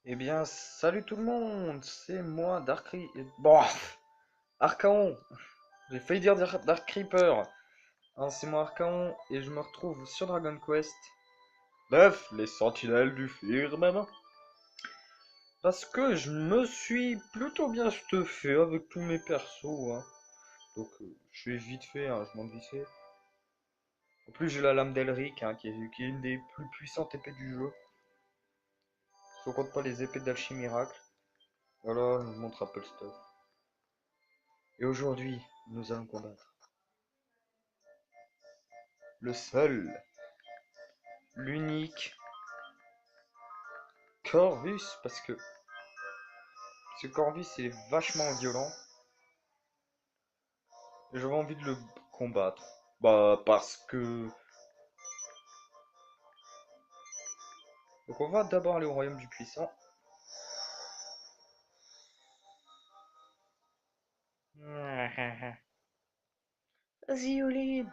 Eh bien, salut tout le monde, c'est moi, Bon, Archaon, j'ai failli dire Dark Creeper. Hein, c'est moi, Archaon, et je me retrouve sur Dragon Quest 9, les sentinelles du firmament. Parce que je me suis plutôt bien stuffé avec tous mes persos, hein. Donc, je fais vite fait, hein, je monte vite fait. En plus, j'ai la lame d'Elric, hein, qui est une des plus puissantes épées du jeu. Si on compte pas les épées d'Alchimie Miracle. Voilà, je vous montre un peu le stuff. Et aujourd'hui, nous allons combattre le seul, l'unique Corvus, parce que ce Corvus est vachement violent et j'avais envie de le combattre. Bah, parce que. Donc, on va d'abord aller au royaume du puissant. Vas-y, Olib.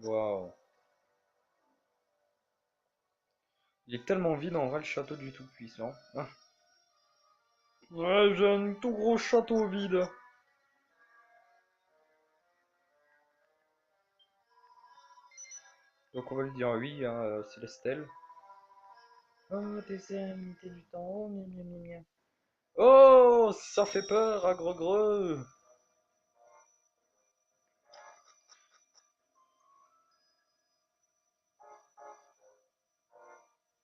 Waouh. Il est tellement vide en vrai le château du tout-puissant. Ah. Ouais, j'ai un tout gros château vide. Donc on va lui dire oui, hein, Célestel. Oh, tes amis, du temps. Oh, gna gna gna gna. Oh, ça fait peur, agre-greux.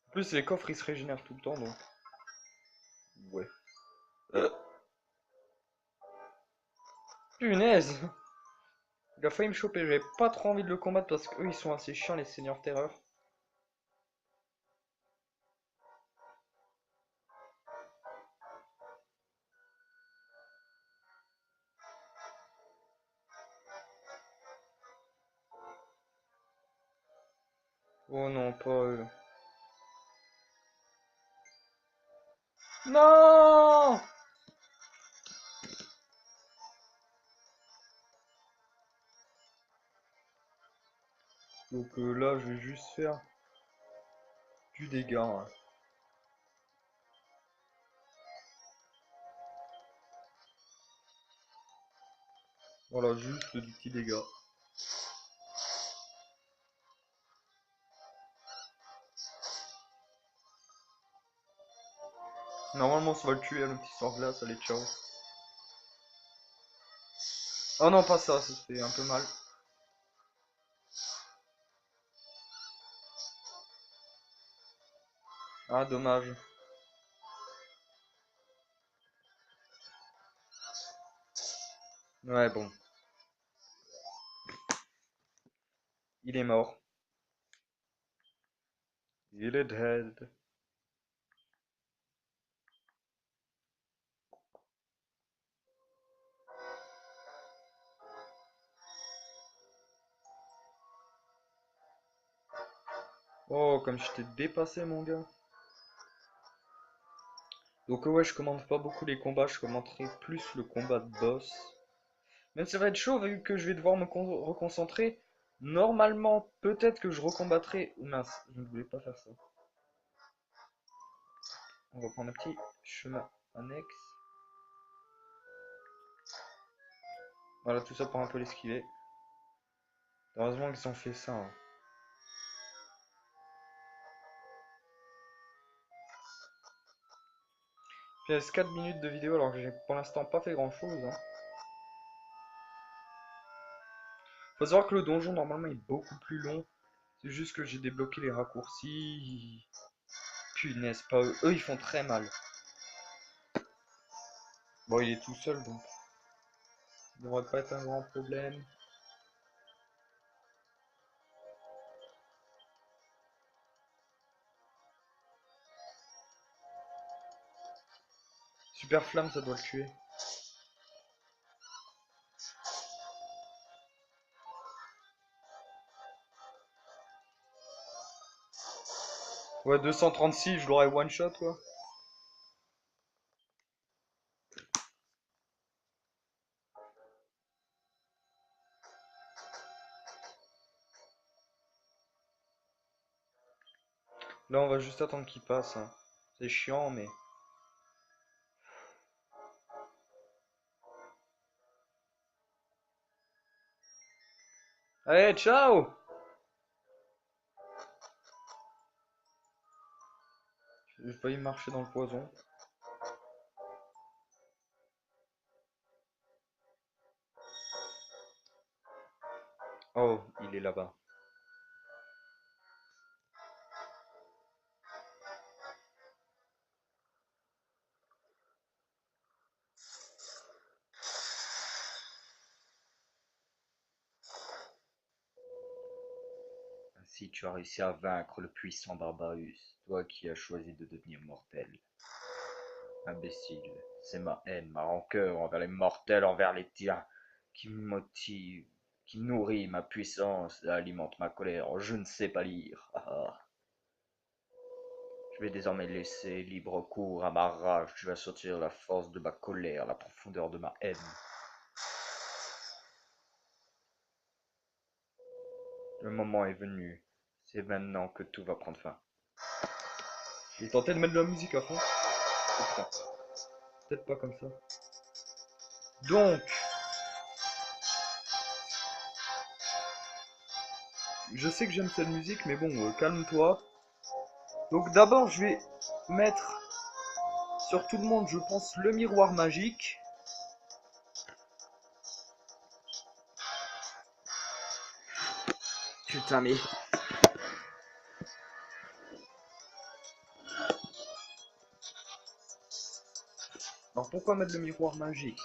En plus, les coffres ils se régénèrent tout le temps donc. Ouais. Punaise! Il a failli me choper, j'avais pas trop envie de le combattre parce qu'eux ils sont assez chiants les seigneurs terreur. Oh non, pas eux. Non! Donc là je vais juste faire du dégât, hein. Voilà, juste du petit dégât. Normalement ça va le tuer, le petit sort-glace, allez ciao. Oh non, pas ça, ça se fait un peu mal. Ah dommage. Ouais bon, il est mort. Il est dead. Oh, comme je t'ai dépassé mon gars. Donc ouais, je commande pas beaucoup les combats, je commenterai plus le combat de boss. Même si ça va être chaud vu que je vais devoir me reconcentrer. Normalement, peut-être que je recombattrai. Oh mince, je ne voulais pas faire ça. On va prendre un petit chemin annexe. Voilà, tout ça pour un peu l'esquiver. Heureusement qu'ils ont fait ça, hein. Il reste 4 minutes de vidéo alors que j'ai pour l'instant pas fait grand chose, hein. Faut savoir que le donjon normalement est beaucoup plus long. C'est juste que j'ai débloqué les raccourcis. Punaise, pas eux. Eux ils font très mal. Bon, il est tout seul donc. Ça devrait pas être un grand problème. Super flamme, ça doit le tuer. Ouais, 236, je l'aurais one shot, quoi. Là, on va juste attendre qu'il passe, hein. C'est chiant, mais... Allez, ciao! J'ai failli marcher dans le poison. Oh, il est là-bas. Si tu as réussi à vaincre le puissant Barbarus, toi qui as choisi de devenir mortel. Imbécile, c'est ma haine, ma rancœur envers les mortels, envers les tiens, qui me motive, qui nourrit ma puissance et alimente ma colère. Je ne sais pas lire. Je vais désormais laisser libre cours à ma rage. Tu vas sortir la force de ma colère, la profondeur de ma haine. Le moment est venu. C'est maintenant que tout va prendre fin. J'ai tenté de mettre de la musique à fond. Oh putain, peut-être pas comme ça. Donc, je sais que j'aime cette musique, mais bon, calme-toi. Donc d'abord, je vais mettre sur tout le monde, je pense, le miroir magique. Putain, mais... Alors pourquoi mettre le miroir magique?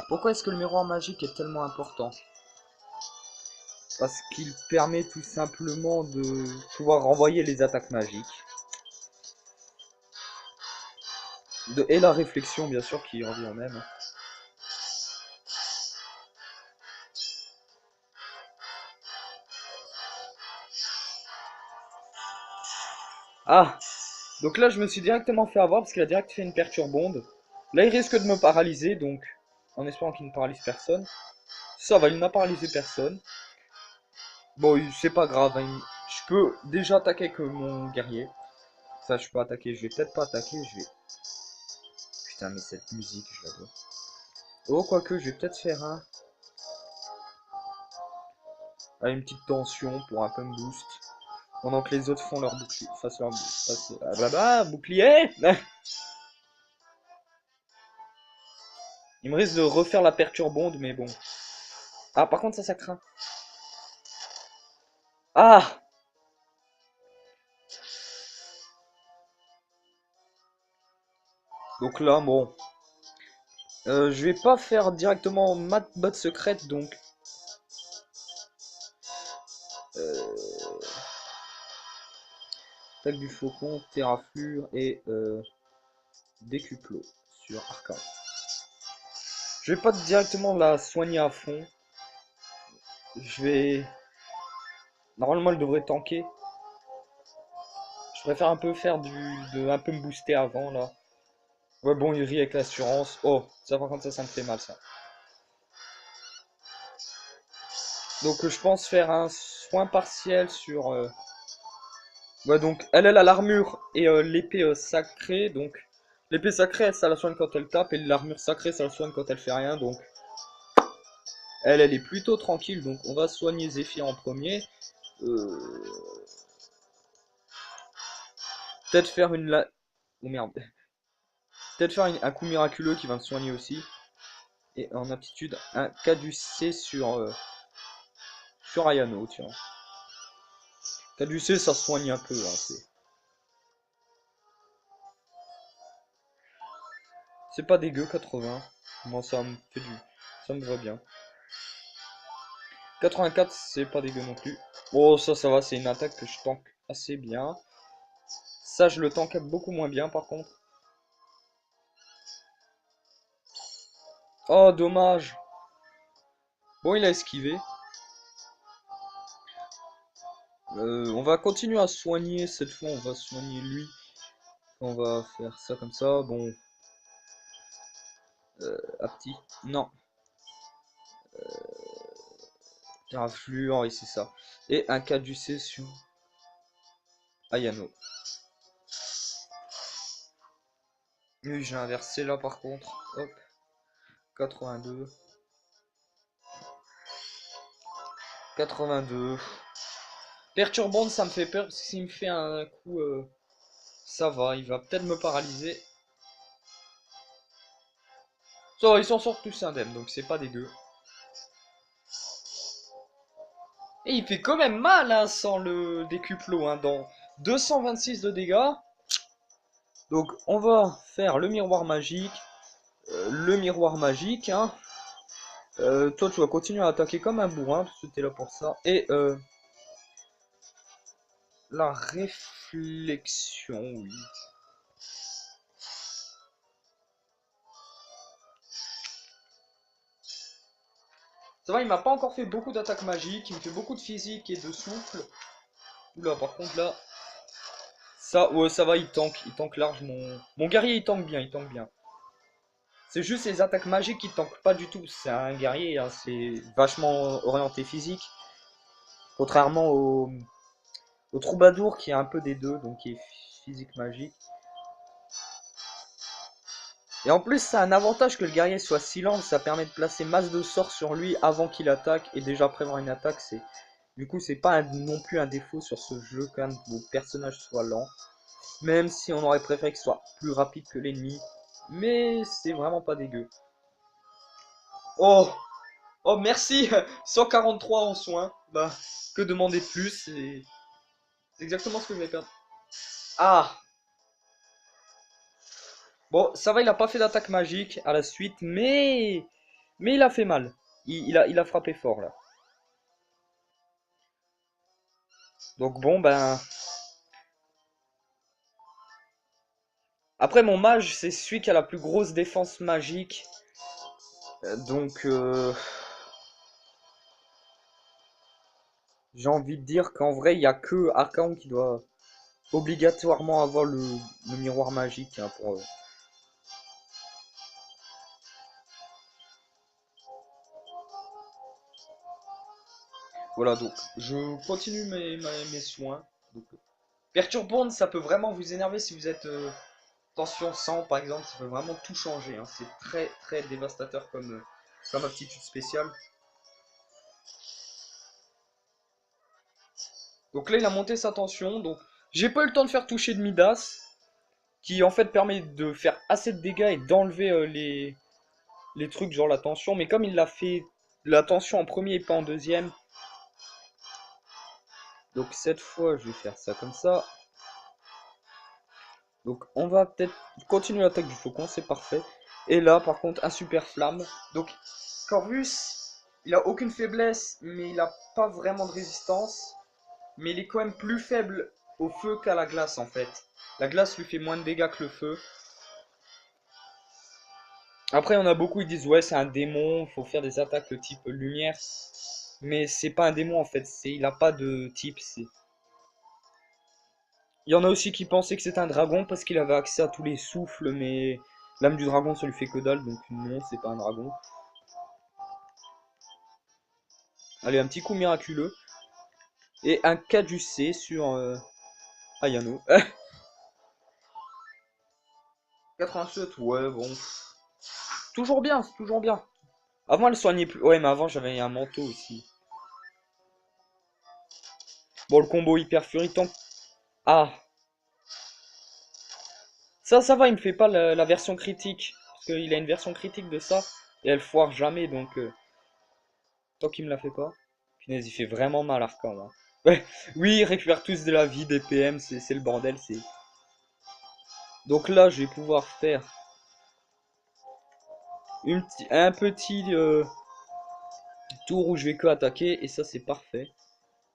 Pourquoi est-ce que le miroir magique est tellement important? Parce qu'il permet tout simplement de pouvoir renvoyer les attaques magiques. Et la réflexion, bien sûr, qui revient au même. Ah! Donc là, je me suis directement fait avoir parce qu'il a direct fait une perturbonde. Là, il risque de me paralyser, donc en espérant qu'il ne paralyse personne. Ça va, il n'a paralysé personne. Bon, c'est pas grave, hein. Je peux déjà attaquer avec mon guerrier. Ça, je peux attaquer. Je vais peut-être pas attaquer, je vais... Putain, mais cette musique, je l'adore. Oh, quoique, je vais peut-être faire un... Ah, une petite tension pour un peu me boost. Pendant que les autres font leur bouclier. Fassent leur bouclier. Il me risque de refaire la perturbonde, mais bon. Ah, par contre, ça craint. Ah! Donc là, bon. Je vais pas faire directement ma botte secrète, donc... Attaque du faucon, terraflure et décuplot sur Arkham. Je vais pas directement la soigner à fond. Je vais... Normalement, elle devrait tanker. Je préfère un peu faire un peu me booster avant, là. Ouais, bon, il rit avec l'assurance. Oh, ça par contre, ça me fait mal, ça. Donc, je pense faire un soin partiel sur... Ouais, donc, elle a l'armure et l'épée sacrée, donc... L'épée sacrée, ça la soigne quand elle tape, et l'armure sacrée, ça la soigne quand elle fait rien, donc... Elle est plutôt tranquille, donc on va soigner Zephyr en premier. Peut-être faire une... Oh merde. Peut-être faire un coup miraculeux qui va me soigner aussi. Et en aptitude, un caducé sur Ayano, tiens. Caducé, ça soigne un peu, hein, c'est pas dégueu, 80. Moi, ça me fait du... Ça me va bien. 84, c'est pas dégueu non plus. Oh, ça va, c'est une attaque que je tank assez bien. Ça, je le tank beaucoup moins bien, par contre. Oh, dommage. Bon, il a esquivé. On va continuer à soigner, cette fois on va soigner lui. On va faire ça comme ça, bon. À petit. Non. Influent, oui c'est ça. Et un caducé sur Ayano. Oui, j'ai inversé là par contre. Hop. 82. 82. Perturbante, ça me fait peur parce que s'il me fait un coup, ça va, il va peut-être me paralyser. Ça va, il s'en sort tous indemne, donc c'est pas dégueu. Et il fait quand même mal hein, sans le décuplo, hein, dans 226 de dégâts. Donc on va faire le miroir magique. Le miroir magique, hein. Toi tu vas continuer à attaquer comme un bourrin, parce que t'es là pour ça. Et la réflexion, oui. Ça va, il m'a pas encore fait beaucoup d'attaques magiques, il me fait beaucoup de physique et de souffle. Oula, par contre là, ça, ouais, ça va, il tank large. Mon guerrier, il tank bien, il tank bien. C'est juste les attaques magiques qui tankent pas du tout. C'est un guerrier, hein, c'est vachement orienté physique. Contrairement au troubadour qui est un peu des deux, donc qui est physique magique. Et en plus, ça a un avantage que le guerrier soit silent, ça permet de placer masse de sorts sur lui avant qu'il attaque et déjà prévoir une attaque. C'est Du coup, c'est pas non plus un défaut sur ce jeu quand vos personnages soient lents. Même si on aurait préféré qu'il soit plus rapide que l'ennemi. Mais c'est vraiment pas dégueu. Oh, oh merci. 143 en soins. Bah, que demander de plus? C'est exactement ce que je vais perdre. Ah, bon, ça va, il a pas fait d'attaque magique à la suite, mais il a fait mal. Il a frappé fort là. Donc bon, ben... Après, mon mage, c'est celui qui a la plus grosse défense magique. Donc, j'ai envie de dire qu'en vrai, il n'y a que Archaon qui doit obligatoirement avoir le miroir magique hein, pour... Voilà, donc, je continue mes soins. Donc, Perturbante, ça peut vraiment vous énerver si vous êtes tension 100 par exemple, ça peut vraiment tout changer. Hein. C'est très très dévastateur comme aptitude spéciale. Donc là, il a monté sa tension. Donc, j'ai pas eu le temps de faire toucher de Midas, qui en fait permet de faire assez de dégâts et d'enlever les trucs, genre la tension. Mais comme il l'a fait la tension en premier et pas en deuxième, donc cette fois, je vais faire ça comme ça. Donc on va peut-être continuer l'attaque du faucon, c'est parfait. Et là, par contre, un super flamme. Donc Corvus, il a aucune faiblesse, mais il a pas vraiment de résistance. Mais il est quand même plus faible au feu qu'à la glace en fait. La glace lui fait moins de dégâts que le feu. Après, on a beaucoup qui disent ouais, c'est un démon, faut faire des attaques type lumière. Mais c'est pas un démon en fait, il a pas de type. Il y en a aussi qui pensaient que c'était un dragon parce qu'il avait accès à tous les souffles, mais l'âme du dragon ça lui fait que dalle, donc non, c'est pas un dragon. Allez, un petit coup miraculeux. Et un caducé sur Ayano. 87, ouais, bon. Toujours bien, c'est toujours bien. Avant, elle soignait plus. Ouais, mais avant, j'avais un manteau aussi. Bon, le combo hyper furie tombe. Ah, ça va, il me fait pas la version critique. Parce qu'il a une version critique de ça. Et elle foire jamais, donc tant qu'il me la fait pas. Punaise, il fait vraiment mal, Arkham. Hein. Ouais, oui, il récupère tous de la vie des PM, c'est le bordel. Donc là, je vais pouvoir faire un petit tour où je vais que attaquer. Et ça, c'est parfait.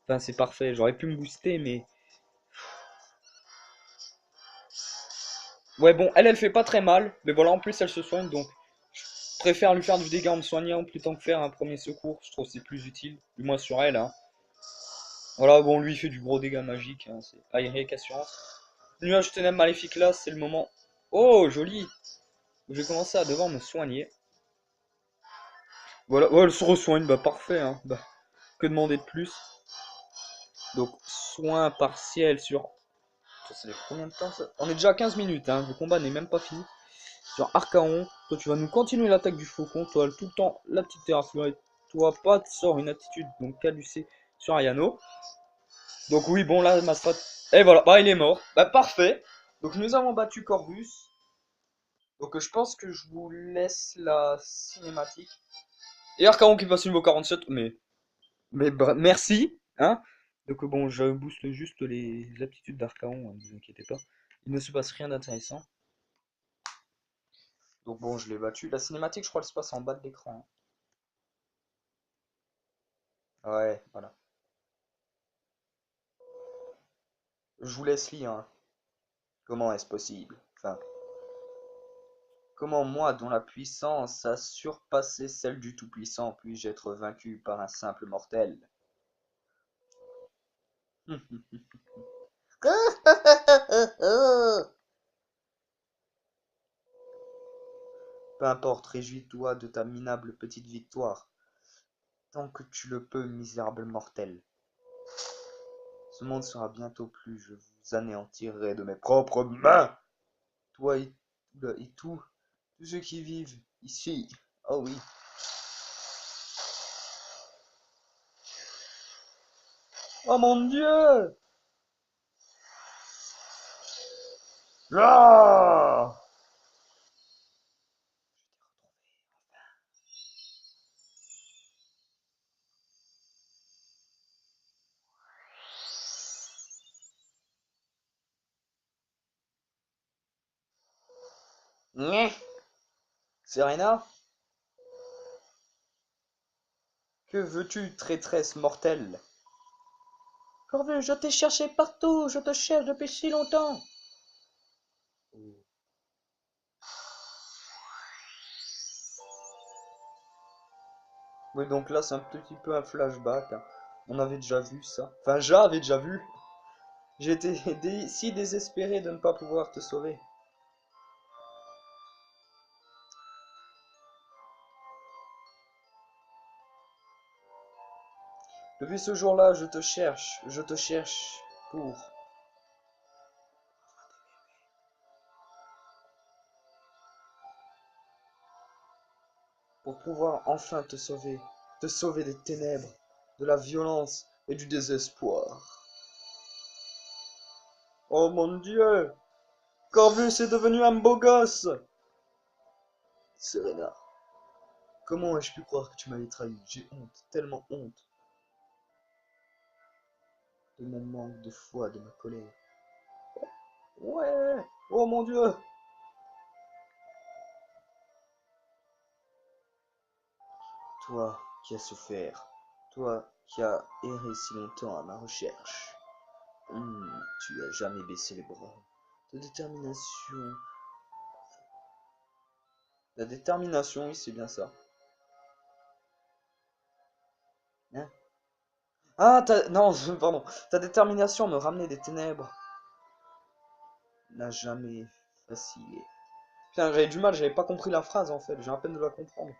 Enfin, c'est parfait. J'aurais pu me booster, mais... Ouais, bon, elle fait pas très mal. Mais voilà, en plus, elle se soigne, donc... Je préfère lui faire du dégât en me soignant plutôt que faire un premier secours. Je trouve que c'est plus utile. Du moins sur elle, hein. Voilà, bon, lui, il fait du gros dégât magique, hein, c'est Aéric Assurance. Nuage ténèbres maléfique là, c'est le moment. Oh, joli! Je vais commencer à devoir me soigner. Voilà, oh, elle se resoigne, bah parfait, hein. Bah, que demander de plus? Donc, soin partiel sur... Ça fait combien de temps ça? On est déjà à 15 minutes, hein. Le combat n'est même pas fini. Sur Archaon, toi tu vas nous continuer l'attaque du faucon, toi tout le temps la petite terrasse et toi pas tu sors une attitude donc caducée sur Ayano. Donc oui bon là ma strat. Et voilà, bah il est mort. Bah parfait. Donc nous avons battu Corvus. Donc je pense que je vous laisse la cinématique. Et Archaon qui passe niveau 47, mais merci, hein. Donc bon, je booste juste les aptitudes d'Archaon, hein, ne vous inquiétez pas. Il ne se passe rien d'intéressant. Donc bon, je l'ai battu. La cinématique, je crois, elle se passe en bas de l'écran, hein. Ouais, voilà. Je vous laisse lire, hein. Comment est-ce possible? Enfin, comment moi, dont la puissance a surpassé celle du Tout-Puissant, puis-je être vaincu par un simple mortel? Peu importe, réjouis-toi de ta minable petite victoire, tant que tu le peux, misérable mortel. Ce monde sera bientôt plus, je vous anéantirai de mes propres mains, toi et tous ceux qui vivent ici. Oh oui. Oh mon Dieu! Ah! Nyeh. Serena, que veux-tu, traîtresse mortelle? Corvus, je t'ai cherché partout, je te cherche depuis si longtemps. Oui, donc là, c'est un petit peu un flashback, hein. On avait déjà vu ça. Enfin, j'avais déjà vu. J'étais si désespéré de ne pas pouvoir te sauver. Depuis ce jour-là, je te cherche pour pouvoir enfin te sauver des ténèbres, de la violence et du désespoir. Oh mon Dieu! Corvus est devenu un beau gosse! Serena, comment ai-je pu croire que tu m'avais trahi? J'ai honte, tellement honte de mon manque de foi, de ma colère. Ouais! Oh mon Dieu! Toi qui as souffert, toi qui as erré si longtemps à ma recherche, tu as jamais baissé les bras. Ta détermination. La détermination, oui, c'est bien ça. Hein? Ah, non, pardon. Ta détermination à me ramener des ténèbres n'a jamais vacillé. Putain, j'avais du mal, j'avais pas compris la phrase en fait, j'ai à peine de la comprendre.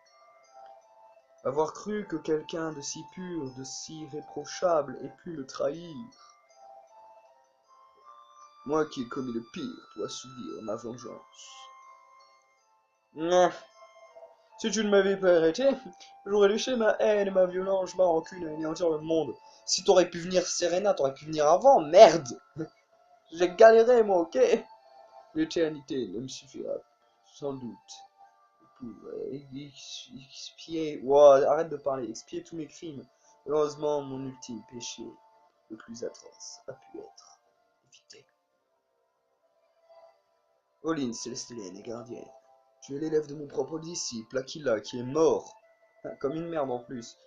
Avoir cru que quelqu'un de si pur, de si irréprochable ait pu le trahir. Moi qui ai commis le pire dois subir ma vengeance. Si tu ne m'avais pas arrêté, j'aurais laissé ma haine et ma violence, ma rancune à anéantir le monde. Si t'aurais pu venir Serena, t'aurais pu venir avant, merde! J'ai galéré moi, ok? L'éternité ne me suffira sans doute pour expier. Wow, arrête de parler, expier tous mes crimes. Heureusement, mon ultime péché, le plus atroce, a pu être évité. Olin, célestienne et gardienne, tu es l'élève de mon propre disciple, Aquila, qui est mort. Comme une merde en plus.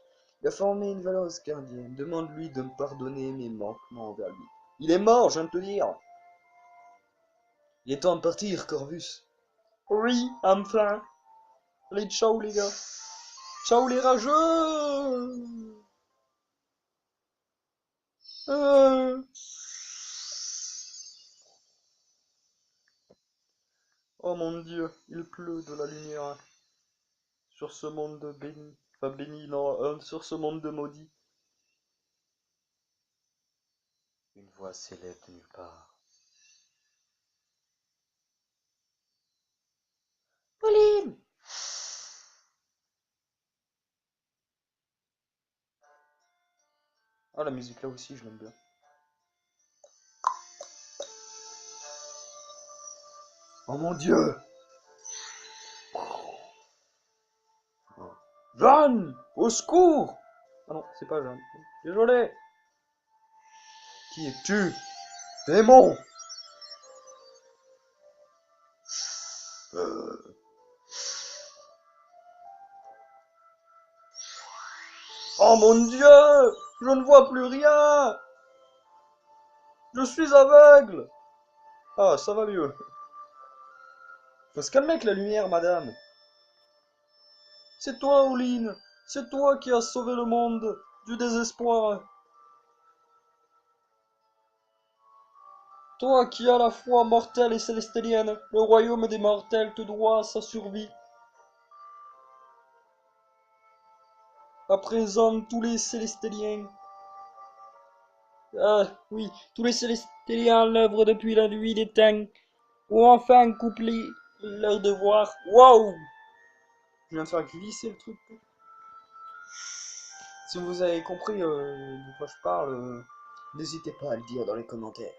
Il a formé une valeureuse gardienne. Demande-lui de me pardonner mes manquements envers lui. Il est mort, je viens de te dire. Il est temps de partir, Corvus. Oui, enfin. Allez, ciao les gars. Ciao les rageux. Euh. Oh mon Dieu, il pleut de la lumière sur ce monde béni. Enfin béni, non, sur ce monde maudit. Une voix s'élève de nulle part. Pauline! Ah, la musique là aussi, je l'aime bien. Oh mon Dieu! Jeanne! Au secours! Ah non, c'est pas Jeanne. Désolé! Qui es-tu? Démon! Euh. Oh mon Dieu! Je ne vois plus rien! Je suis aveugle! Ah, ça va mieux. Faut se calmer avec la lumière, madame. C'est toi, Ouline. C'est toi qui as sauvé le monde du désespoir. Toi qui es à la fois mortelle et célestérienne, le royaume des mortels te doit sa survie. À présent, tous les célestériens... Ah, oui, tous les célestériens l'œuvre depuis la nuit des temps, ont enfin accompli leur devoir. Waouh! Je viens de faire glisser le truc. Si vous avez compris de quoi je parle, n'hésitez pas à le dire dans les commentaires.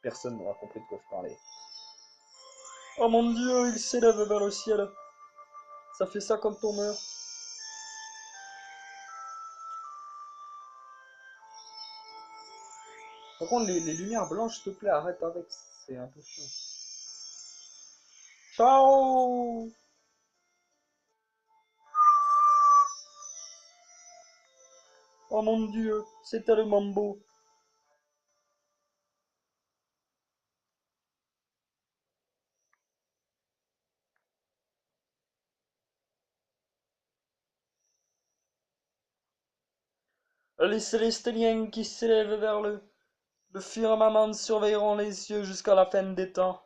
Personne n'aura compris de quoi je parlais. Oh mon Dieu, il s'élève vers le ciel. Ça fait ça quand on meurt. Par contre, les lumières blanches, s'il te plaît, arrête avec. C'est un peu chiant. Ciao! Oh mon Dieu, c'est tellement beau. Les célestiniens qui s'élèvent vers le firmament surveilleront les cieux jusqu'à la fin des temps.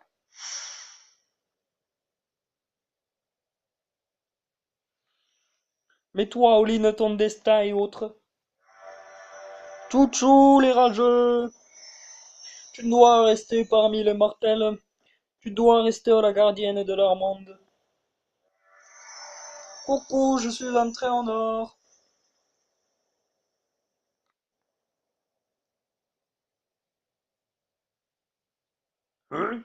Mais toi, Oline, ton destin est autre. Tchou les rageux! Tu dois rester parmi les mortels. Tu dois rester la gardienne de leur monde. Coucou, je suis entré en or. Hein?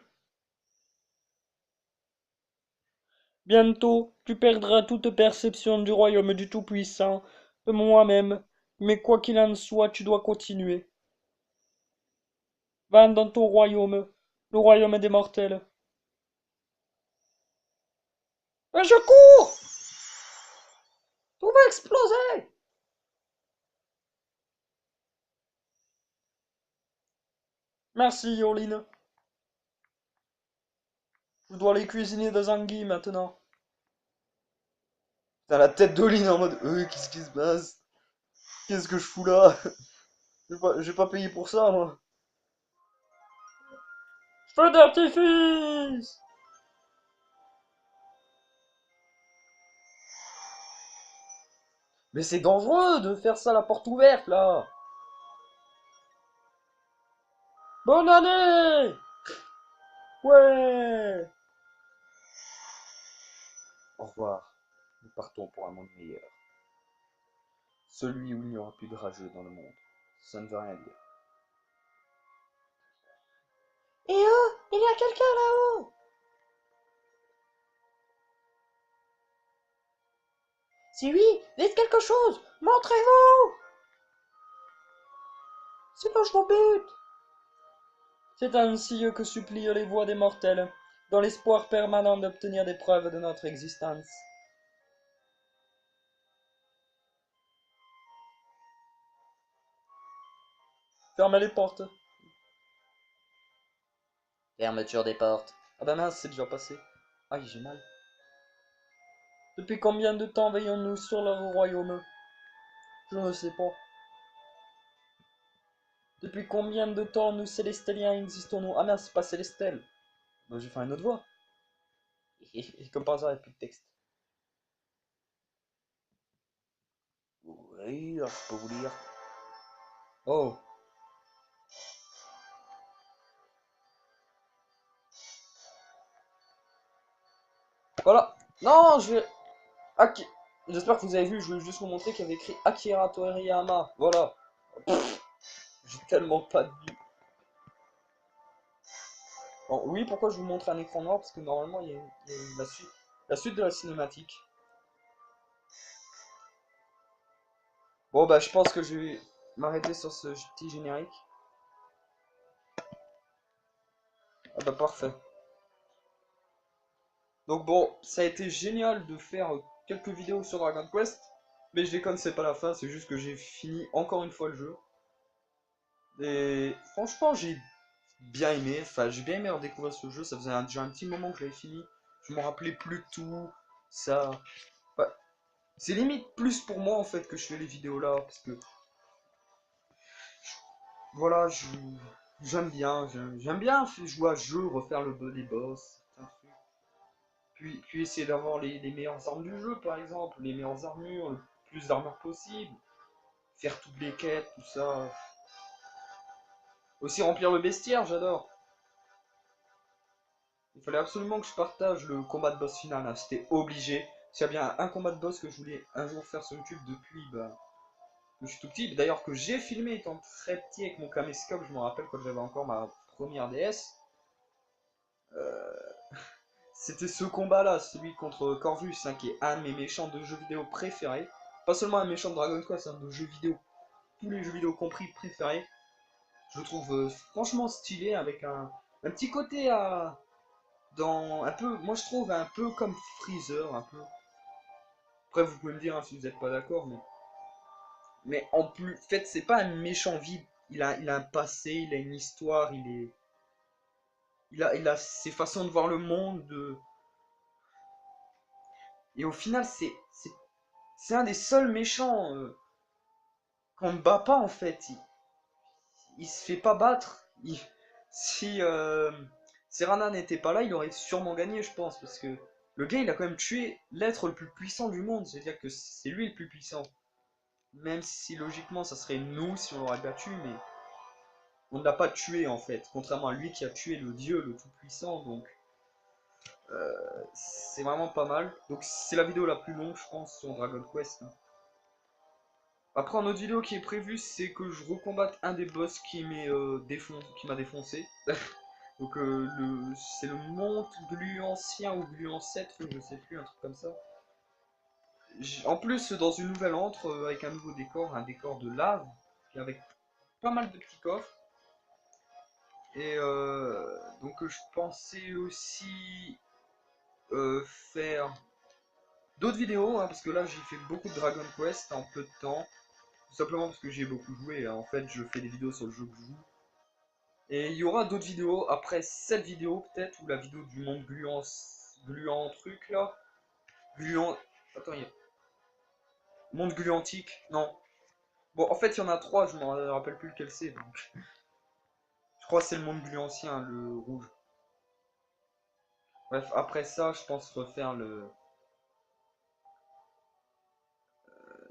Bientôt, tu perdras toute perception du royaume du Tout-Puissant, de moi-même, mais quoi qu'il en soit, tu dois continuer. Va dans ton royaume, le royaume des mortels. Mais je cours! Tout va exploser! Merci, Yoline. Je dois aller cuisiner des anguilles maintenant. T'as la tête d'Oline en mode qu'est-ce qui se passe? Qu'est-ce que je fous là? J'ai pas payé pour ça, moi. Feu d'artifice! Mais c'est dangereux de faire ça à la porte ouverte, là! Bonne année! Ouais! Au revoir. Nous partons pour un monde meilleur. Celui où il n'y aura plus de rageux dans le monde. Ça ne veut rien dire. Eh oh! Il y a quelqu'un là-haut! Si oui, dites quelque chose! Montrez-vous! Sinon je vous bute! C'est ainsi que supplient les voix des mortels, dans l'espoir permanent d'obtenir des preuves de notre existence. Fermez les portes. Fermeture des portes. Ah bah mince, c'est déjà passé. Aïe, j'ai mal. Depuis combien de temps veillons-nous sur leur royaume? Je ne sais pas. Depuis combien de temps nous Célesteliens existons-nous? Ah merde, c'est pas Célestel. Bah, je vais faire une autre voix. Et comme par hasard, il n'y a plus de texte. Oui, alors, je peux vous lire. Oh. Voilà. Non, je vais... Aki- J'espère que vous avez vu, je voulais juste vous montrer qu'il y avait écrit Akira Toriyama. Voilà. J'ai tellement pas de vue. Bon, oui, pourquoi je vous montre un écran noir? Parce que normalement, il y a la suite de la cinématique. Bon, bah, je pense que je vais m'arrêter sur ce petit générique. Ah bah, parfait. Donc bon, ça a été génial de faire quelques vidéos sur Dragon Quest. Mais je déconne, c'est pas la fin, c'est juste que j'ai fini encore une fois le jeu. Et franchement, j'ai bien aimé. Enfin, j'ai bien aimé redécouvrir ce jeu. Ça faisait déjà un petit moment que je l'avais fini. Je me rappelais plus de tout. Ça. Bah, c'est limite plus pour moi en fait que je fais les vidéos là. Parce que voilà, j'aime bien jouer à ce jeu, refaire les boss, certains trucs. Puis essayer d'avoir les meilleures armes du jeu par exemple, les meilleures armures, le plus d'armures possible. Faire toutes les quêtes, tout ça. Aussi remplir le bestiaire, j'adore. Il fallait absolument que je partage le combat de boss final, hein. C'était obligé. S'il y a bien un combat de boss que je voulais un jour faire sur YouTube depuis bah, que je suis tout petit, d'ailleurs que j'ai filmé étant très petit avec mon caméscope, je me rappelle quand j'avais encore ma première DS. C'était ce combat-là, celui contre Corvus, hein, qui est un de mes méchants de jeux vidéo préférés. Pas seulement un méchant de Dragon Quest, un de jeux vidéo, tous les jeux vidéo compris préférés. Je le trouve franchement stylé avec un petit côté à, dans un peu, moi je trouve un peu comme Freezer, un peu. Après vous pouvez me dire hein, si vous n'êtes pas d'accord, mais en plus, en fait c'est pas un méchant vide. Il a un passé, il a une histoire, il a ses façons de voir le monde. Et au final c'est un des seuls méchants qu'on ne bat pas en fait. Il se fait pas battre. Si Serana n'était pas là, il aurait sûrement gagné, je pense, parce que le gars, il a quand même tué l'être le plus puissant du monde, c'est-à-dire que c'est lui le plus puissant. Même si logiquement, ça serait nous si on l'aurait battu, mais on ne l'a pas tué en fait, contrairement à lui qui a tué le dieu le tout puissant, donc c'est vraiment pas mal. Donc c'est la vidéo la plus longue, je pense, sur Dragon Quest, hein. Après, en autre vidéo qui est prévue, c'est que je recombatte un des boss qui m'a défoncé. Donc c'est le Mont Gluancien ou Gluancêtre, je sais plus, un truc comme ça. En plus, dans une nouvelle antre, avec un nouveau décor, un décor de lave, puis avec pas mal de petits coffres. Et donc je pensais aussi faire d'autres vidéos, hein, parce que là j'ai fait beaucoup de Dragon Quest en peu de temps. Tout simplement parce que j'ai beaucoup joué, hein. En fait, je fais des vidéos sur le jeu que je joue. Et il y aura d'autres vidéos après cette vidéo peut-être, ou la vidéo du monde gluant truc là. Gluant. Attends, il y a. Monde gluantique. Non. Bon, en fait, il y en a trois, je me rappelle plus lequel c'est. Donc. Je crois que c'est le monde gluantien, le rouge. Bref, après ça, je pense refaire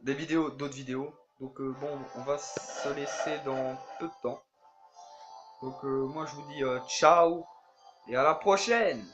des vidéos, d'autres vidéos. Donc, bon, on va se laisser dans peu de temps. Donc, moi, je vous dis ciao et à la prochaine!